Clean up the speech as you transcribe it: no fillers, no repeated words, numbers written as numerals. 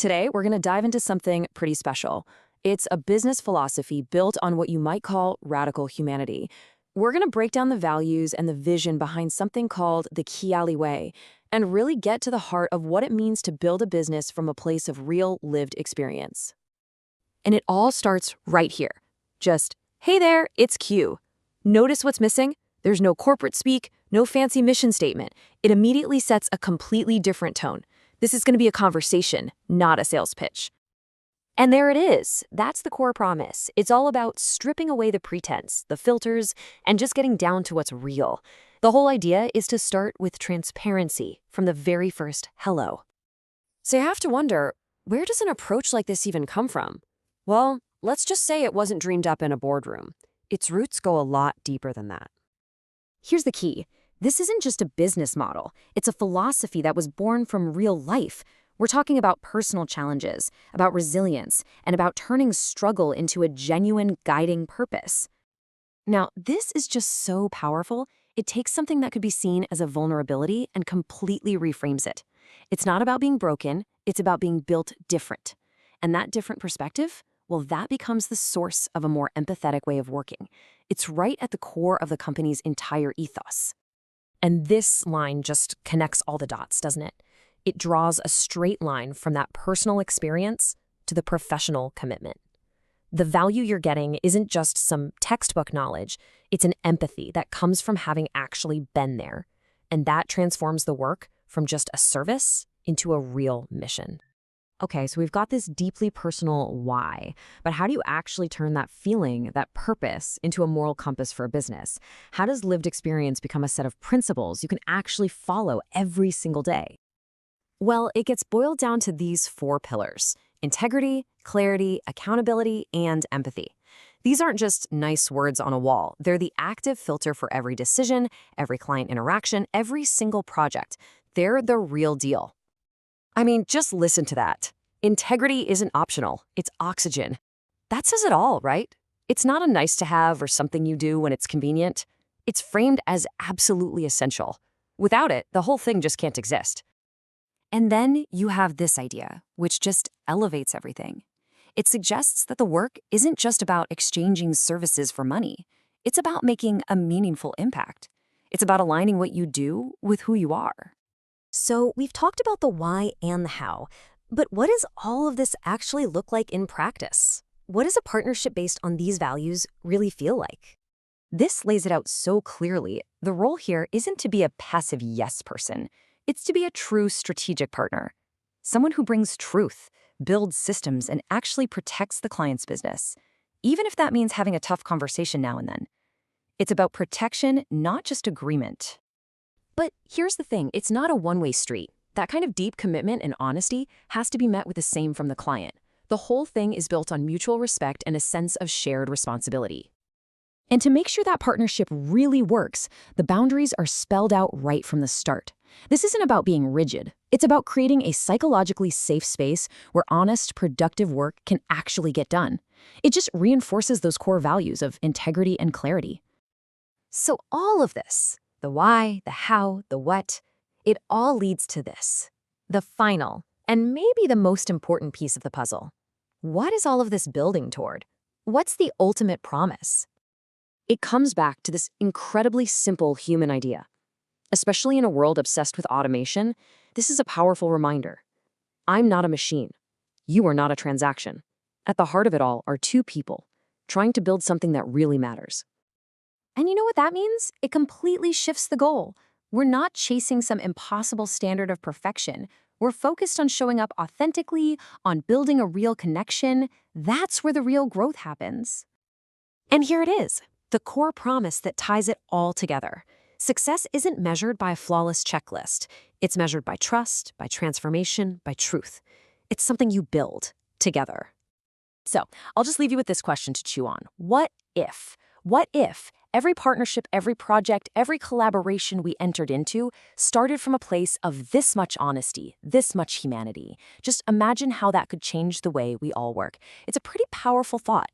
Today, we're going to dive into something pretty special. It's a business philosophy built on what you might call radical humanity. We're going to break down the values and the vision behind something called the QiAlly way and really get to the heart of what it means to build a business from a place of real lived experience. And it all starts right here. Just, hey there, it's Q. Notice what's missing? There's no corporate speak, no fancy mission statement. It immediately sets a completely different tone. This is going to be a conversation, not a sales pitch. And there it is. That's the core promise. It's all about stripping away the pretense, the filters, and just getting down to what's real. The whole idea is to start with transparency from the very first hello. So you have to wonder, where does an approach like this even come from? Well, let's just say it wasn't dreamed up in a boardroom. Its roots go a lot deeper than that. Here's the key. This isn't just a business model. It's a philosophy that was born from real life. We're talking about personal challenges, about resilience, and about turning struggle into a genuine guiding purpose. Now, this is just so powerful. It takes something that could be seen as a vulnerability and completely reframes it. It's not about being broken, it's about being built different. And that different perspective, well, that becomes the source of a more empathetic way of working. It's right at the core of the company's entire ethos. And this line just connects all the dots, doesn't it? It draws a straight line from that personal experience to the professional commitment. The value you're getting isn't just some textbook knowledge, it's an empathy that comes from having actually been there. And that transforms the work from just a service into a real mission. Okay, so we've got this deeply personal why, but how do you actually turn that feeling, that purpose, into a moral compass for a business? How does lived experience become a set of principles you can actually follow every single day? Well, it gets boiled down to these 4 pillars: integrity, clarity, accountability, and empathy. These aren't just nice words on a wall. They're the active filter for every decision, every client interaction, every single project. They're the real deal. I mean, just listen to that. Integrity isn't optional, it's oxygen. That says it all, right? It's not a nice to have or something you do when it's convenient. It's framed as absolutely essential. Without it, the whole thing just can't exist. And then you have this idea, which just elevates everything. It suggests that the work isn't just about exchanging services for money. It's about making a meaningful impact. It's about aligning what you do with who you are. So we've talked about the why and the how, but what does all of this actually look like in practice? What does a partnership based on these values really feel like? This lays it out so clearly. The role here isn't to be a passive yes person. It's to be a true strategic partner. Someone who brings truth, builds systems, and actually protects the client's business, even if that means having a tough conversation now and then. It's about protection, not just agreement. But here's the thing, it's not a one-way street. That kind of deep commitment and honesty has to be met with the same from the client. The whole thing is built on mutual respect and a sense of shared responsibility. And to make sure that partnership really works, the boundaries are spelled out right from the start. This isn't about being rigid. It's about creating a psychologically safe space where honest, productive work can actually get done. It just reinforces those core values of integrity and clarity. So all of this, the why, the how, the what, it all leads to this. The final, and maybe the most important piece of the puzzle. What is all of this building toward? What's the ultimate promise? It comes back to this incredibly simple human idea. Especially in a world obsessed with automation, this is a powerful reminder. I'm not a machine. You are not a transaction. At the heart of it all are 2 people trying to build something that really matters. And you know what that means? It completely shifts the goal. We're not chasing some impossible standard of perfection. We're focused on showing up authentically, on building a real connection. That's where the real growth happens. And here it is, the core promise that ties it all together. Success isn't measured by a flawless checklist. It's measured by trust, by transformation, by truth. It's something you build together. So I'll just leave you with this question to chew on. What if? What if every partnership, every project, every collaboration we entered into started from a place of this much honesty, this much humanity? Just imagine how that could change the way we all work. It's a pretty powerful thought.